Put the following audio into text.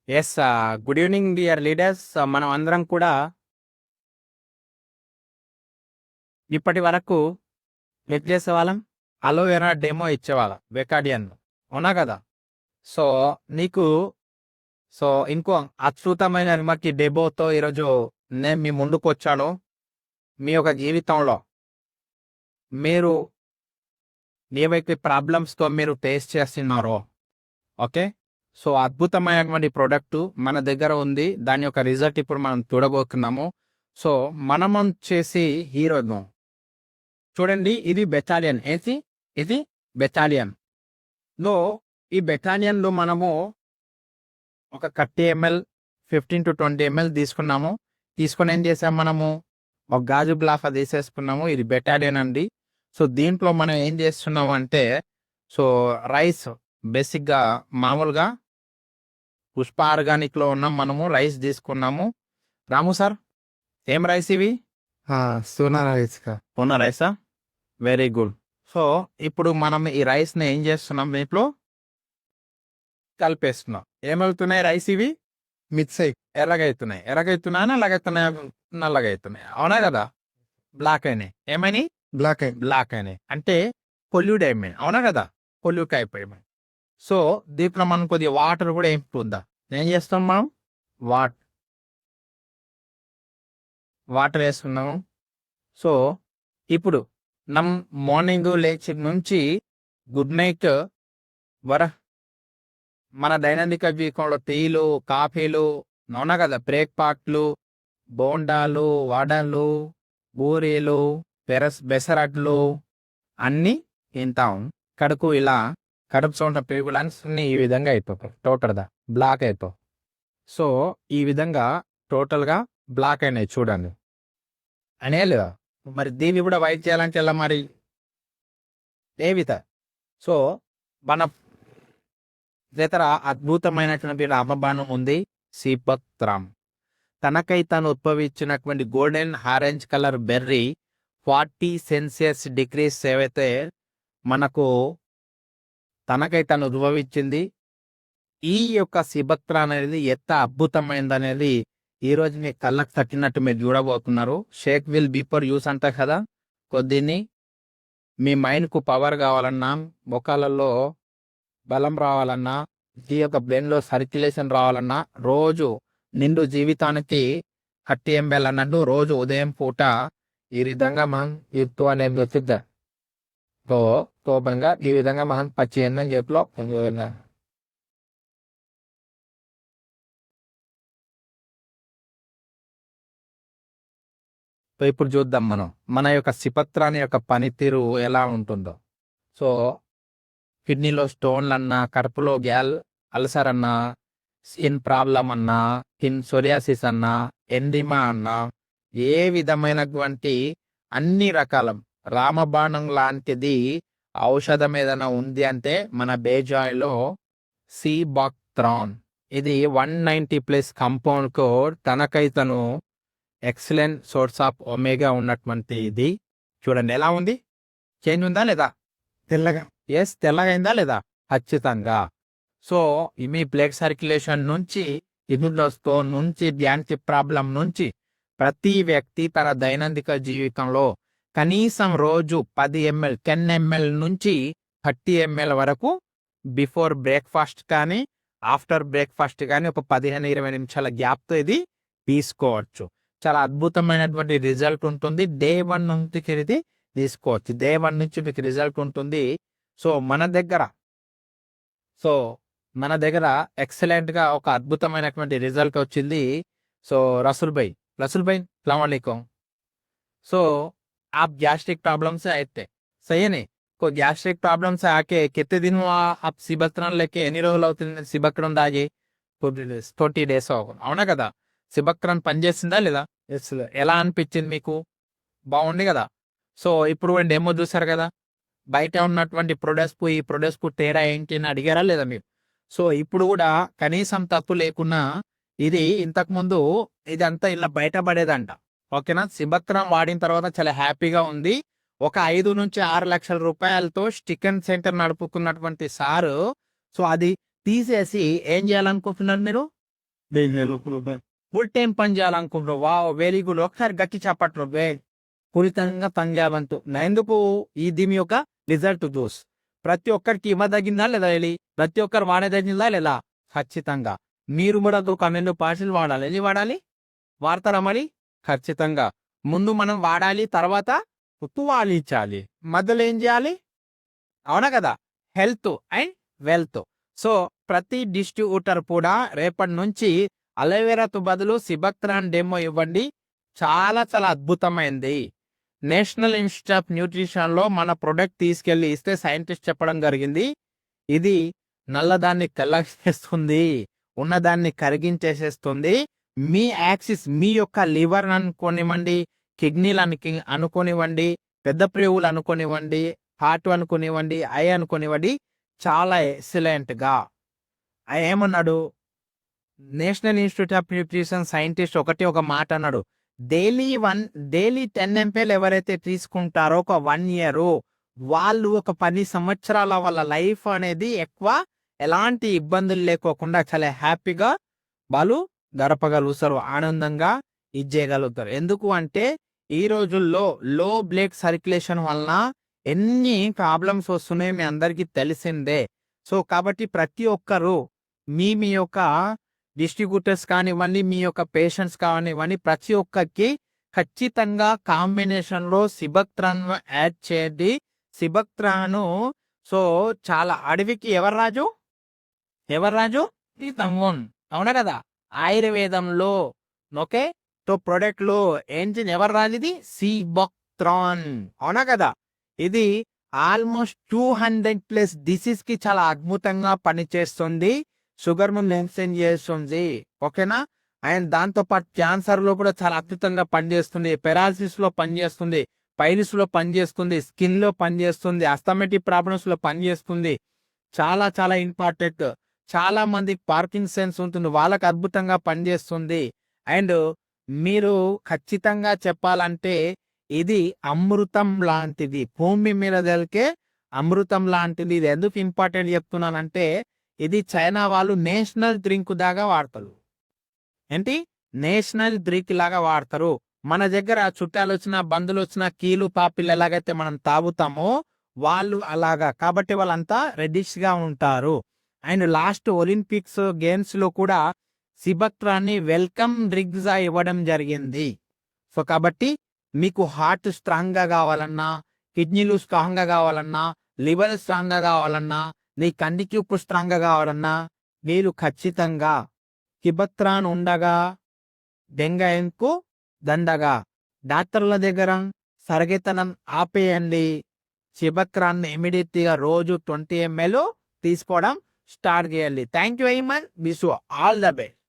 Yes. Good evening dear leaders. మనం అందరం కూడా ఇప్పటి వరకు ఏం చేసేవాళ్ళం? అలోవెరా డెమో ఇచ్చేవాళ్ళం బెకాడియన్. అవునా కదా? సో, నీకు ఇంకో అద్భుతమైన రిమర్కి డెమోతో ఈరోజు నేను మీ ముందుకొచ్చాను. మీ యొక్క జీవితంలో మీరు ఏవైతే ప్రాబ్లమ్స్‌తో మీరు ఫేస్ చేస్తున్నారో, ఓకే. సో, అద్భుతమైనటువంటి ప్రొడక్టు మన దగ్గర ఉంది. దాని యొక్క రిజల్ట్ ఇప్పుడు మనం చూడబోతున్నాము. సో, మనం చేసి ఈరోజు చూడండి, ఇది బెటాలియన్. ఇది బెటాలియన్‌లో ఈ బెటాలియన్‌లో మనము ఒక 30 ఎంఎల్, 15-20 ఎంఎల్ తీసుకున్నాము. తీసుకొని ఏం చేసాం మనము? ఒక గాజు గ్లాస్ తీసేసుకున్నాము. ఇది బెటాలియన్ అండి. సో, దీంట్లో మనం ఏం చేస్తున్నాము అంటే, సో, రైస్ బేసిక్‌గా మామూలుగా పుష్ప ఆర్గానిక్‌లో ఉన్నాం మనము. రైస్ తీసుకున్నాము. రాము సార్, ఏం రైస్ ఇవి? సోనా రైస్ కా. సోనా రైసా? Very good. సో, ఇప్పుడు మనం ఈ రైస్‌ని ఏం చేస్తున్నాం? దీంట్లో కలిపేస్తున్నాం. ఏమవుతున్నాయి రైస్ ఇవి? మిక్స్ అయి ఎర్రగైతున్నాయా? నల్లగైతున్నాయా? నల్లగైతున్నాయి. అవునా కదా? బ్లాక్ అయినాయి. ఏమైనాయి? బ్లాక్ అయి బ్లాక్ అయినాయి. అంటే పొల్యూట్ అయిపోయినాయి. అవునా కదా? పొల్యూట్ అయిపోయాయి. సో, దీంట్లో మనం కొద్దిగా వాటర్ కూడా చూద్దాం. ఏం చేస్తాం మనం? వాటర్ వేస్తున్నాము. సో, ఇప్పుడు మార్నింగ్ లేచి నుంచి గుడ్ నైట్ మన దైనందిక జీవితంలో టీలు, కాఫీలు, అవునా కదా? బ్రేక్‌ఫాస్ట్‌లు, బోండాలు, వడలు, పూరీలు, పెసరట్లు అన్నీ తింటాం. కడుపు సొంట పేగులన్నీ ఈ విధంగా అయిపోతాయి. టోటల్‌గా బ్లాక్ అయిపోయి. సో, ఈ విధంగా టోటల్‌గా బ్లాక్ అయినాయి చూడండి. అనేయాలిగా. మరి దీన్ని కూడా వైట్ చేయాలంటే ఎలా మరి? సో, మన ఇతర అద్భుతమైనటువంటి రామబాణం ఉంది సీపత్రామ్. తనకై తాను ఉద్భవించినటువంటి golden orange colour berry 40 Celsius degrees ఏవైతే మనకు తనకై తాను ఉద్భవించింది. ఈ యొక్క సిబత్ర అనేది ఎంత అద్భుతమైనదనేది ఈరోజు మీ కళ్ళకు తట్టినట్టు మీరు చూడబోతున్నారు. షేక్ విల్ బిఫోర్ యూస్ అంటారు కదా. కొద్దిని మీ మైండ్కు పవర్ కావాలన్నా, ముఖాలలో బలం రావాలన్నా, ఈ యొక్క బ్రెయిన్లో సర్క్యులేషన్ రావాలన్నా, రోజు నిండు జీవితానికి 30 ఎంఎల్ అన్నట్టు రోజు ఉదయం పూట ఈ విధంగా మనం ఇత్తు అనేది వచ్చిద్దాం. కోపంగా ఈ విధంగా మనం పచ్చి ఎన్నం చేతిలో ఇప్పుడు చూద్దాం మనం మన యొక్క సిపత్రాన్ని యొక్క పనితీరు ఎలా ఉంటుందో. సో, కిడ్నీలో స్టోన్లన్నా, కడుపులో అల్సర్ అన్నా, స్కిన్ ప్రాబ్లం అన్నా, స్కిన్ సోరియాసిస్ అన్నా, ఎండిమా అన్నా, ఏ విధమైనటువంటి అన్ని రకాల రామబాణం లాంటిది ఔషధం ఏదైనా ఉంది అంటే మన బేజాయ్లో సీబాక్త్రాన్. ఇది 190+ కంపౌండ్ కోడ్. తనకై తను ఎక్సలెంట్ సోర్స్ ఆఫ్ ఒమేగా ఉన్నటువంటి ఇది. చూడండి ఎలా ఉంది? చేంజ్ ఉందా లేదా? తెల్లగా. తెల్లగైందా లేదా? ఖచ్చితంగా. సో, మీ బ్లడ్ సర్క్యులేషన్ నుంచి, కిడ్నీలో స్టోన్ నుంచి, గ్యాంటి ప్రాబ్లం నుంచి ప్రతి వ్యక్తి తన దైనందిక జీవితంలో కనీసం రోజు 10 ఎంఎల్, 10 ఎంఎల్ నుంచి 30 ఎంఎల్ వరకు బిఫోర్ బ్రేక్ఫాస్ట్ కానీ, ఆఫ్టర్ బ్రేక్ఫాస్ట్ కానీ ఒక 15-20 నిమిషాల గ్యాప్తో ఇది తీసుకోవచ్చు. చాలా అద్భుతమైనటువంటి రిజల్ట్ ఉంటుంది. డే 1 నుంచి ఇది తీసుకోవచ్చు. డే 1 నుంచి మీకు రిజల్ట్ ఉంటుంది. సో, మన దగ్గర ఎక్సలెంట్‌గా ఒక అద్భుతమైనటువంటి రిజల్ట్ వచ్చింది. సో, రసూల్ భాయ్ సలాం అలైకుం. సో, आप गैस्ट्रिक प्रॉब्लम से आए थे, सही है नहीं? को गैस्ट्रिक प्रॉब्लम से आके कितने दिन हुआ आप సిబత్రం లేక ఎన్ని రోజులు అవుతుంది సిబక్రం దాగి? 40 డేస్ అవునా కదా? సిబక్రం పనిచేసిందా లేదా? ఎలా అనిపించింది మీకు? బాగుంది కదా? సో, ఇప్పుడు డెమో చూసారు కదా. బయట ఉన్నటువంటి ప్రొడక్ట్స్కు ఈ ప్రొడక్ట్స్కు తేడా ఏంటి అని అడిగారా లేదా మీరు? సో, ఇప్పుడు కూడా కనీసం తప్పు లేకున్నా ఇది ఇంతకుముందు ఇదంతా ఇలా బయటపడేదంట. ఓకేనా? సిబత్రం వాడిన తర్వాత చాలా హ్యాపీగా ఉంది. ఒక 5-6 లక్షల రూపాయలతో చికెన్ సెంటర్ నడుపుకున్నటువంటి సారు, సో, అది తీసేసి ఏం చేయాలనుకుంటున్నారు మీరు? ఫుల్ టైం పని చేయాలనుకుంటున్నారు. Wow, very good. ఒకసారి గట్టి చప్పట్లు పూరితంగా పని చేయాలంటూ ఎందుకు ఈ దీని యొక్క రిజల్ట్ చూస్ ప్రతి ఒక్కరికి ఇవ్వదగిందా లేదా ప్రతి ఒక్కరు వాడదగిందా లేదా? ఖచ్చితంగా. మీరు కూడా ఒక 12 పార్సల్ వాడాలి. ఎన్ని వాడాలి? వాడతారా మరి? ఖచ్చితంగా. ముందు మనం వాడాలి, తర్వాత వాలించాలి. మధ్యలో ఏం చేయాలి? అవునా కదా? Health and wealth. సో ప్రతి డిస్ట్రిబ్యూటర్ కూడా రేపటి నుంచి అలోవెరాతో బదులు సిబక్త్రాన్ డెమో ఇవ్వండి. చాలా చాలా అద్భుతమైంది. నేషనల్ ఇన్స్టిట్యూట్ ఆఫ్ న్యూట్రిషన్ లో మన ప్రొడక్ట్ తీసుకెళ్లి ఇస్తే సైంటిస్ట్ చెప్పడం జరిగింది, ఇది నల్లదాన్ని తెల్లగేస్తుంది, ఉన్నదాన్ని కరిగించేసేస్తుంది. మీ యాక్సిస్, మీ యొక్క లివర్ అనుకోనివ్వండి, కిడ్నీలు అనుకోనివ్వండి, పెద్ద ప్రేవులు అనుకోనివ్వండి, హార్ట్ అనుకోనివ్వండి, ఐ అనుకోనివ్వండి, చాలా ఎక్సలెంట్ గా ఏమన్నాడు national institute of nutrition scientist ఒక మాట అన్నాడు. డైలీ 10 ఎంపీలు ఎవరైతే తీసుకుంటారో ఒక 1 year, వాళ్ళు ఒక 10 సంవత్సరాల వాళ్ళ లైఫ్ అనేది ఎక్కువ ఎలాంటి ఇబ్బందులు లేకోకుండా చాలా హ్యాపీగా వాళ్ళు గడపగలుగుతారు, ఆనందంగా ఇచ్చేయగలుగుతారు. ఎందుకు అంటే ఈ రోజుల్లో లో బ్లడ్ సర్క్యులేషన్ వలన ఎన్ని ప్రాబ్లమ్స్ వస్తున్నాయో మీ అందరికీ తెలిసిందే. సో కాబట్టి ప్రతి ఒక్కరు మీ యొక్క డిస్ట్రిబ్యూటర్స్ కానివ్వండి, మీ యొక్క పేషెంట్స్ కానివ్వండి, ప్రతి ఒక్కరికి ఖచ్చితంగా కాంబినేషన్ లో సిబక్త్రాన్ యాడ్ చేయండి. సిబక్త్రాను సో చాలా అడవికి ఎవరు రాజు? సీతమ్మన్. అవునా కదా? ఆయుర్వేదంలో ఓకే సో ప్రొడక్ట్ లో ఏంటి ఎవరు రాజు? ఇది సిబక్త్రాన్. అవునా కదా? ఇది ఆల్మోస్ట్ 200+ డిసీజ్ కి చాలా అద్భుతంగా పనిచేస్తుంది. షుగర్ ను మెయింటైన్ చేస్తుంది. ఓకేనా? అండ్ దాంతో పాటు క్యాన్సర్ లో కూడా చాలా అద్భుతంగా పనిచేస్తుంది, పెరాలసిస్ లో పనిచేస్తుంది, పైల్స్ లో పనిచేస్తుంది, స్కిన్ లో పనిచేస్తుంది, అస్థమెటిక్ ప్రాబ్లమ్స్ లో పనిచేస్తుంది. చాలా చాలా ఇంపార్టెంట్. చాలా మంది పార్కిన్సన్స్ ఉంటుంది, వాళ్ళకి అద్భుతంగా పనిచేస్తుంది. అండ్ మీరు ఖచ్చితంగా చెప్పాలంటే ఇది అమృతం లాంటిది, భూమి మీద దొరికే అమృతం లాంటిది. ఇది ఎందుకు ఇంపార్టెంట్ చెప్తున్నానంటే ఇది చైనా వాళ్ళు నేషనల్ డ్రింక్ దాకా వాడతారు. ఏంటి? నేషనల్ డ్రింక్ లాగా వాడతారు. మన దగ్గర చుట్టాలు వచ్చినా, బంధువులు వచ్చినా, కీలు పాపిలు ఎలాగైతే మనం తాగుతామో వాళ్ళు అలాగా. కాబట్టి వాళ్ళంతా రెడిష్ గా ఉంటారు. అండ్ లాస్ట్ ఒలింపిక్స్ గేమ్స్ లో కూడా సిబక్త్రాన్ని వెల్కమ్ డ్రింక్ గా ఇవ్వడం జరిగింది. సో కాబట్టి మీకు హార్ట్ స్ట్రాంగ్ గా కావాలన్నా, కిడ్నీలు స్ట్రాంగ్ గా కావాలన్నా, లివర్ స్ట్రాంగ్ గా కావాలన్నా, నీ కంటికి ఉప్పు స్ట్రాంగ్ గా కావాలన్నా మీరు ఖచ్చితంగా సిబక్త్రాన్ ఉండగా దెంగకు దండగా. డాక్టర్ల దగ్గర సరగతనం ఆపేయండి. సిబక్త్రాన్ ఇమీడియట్ గా రోజు 20 ml తీసుకోవడం స్టార్ట్ చేయాలి. Thank you very much. Wish you all the best.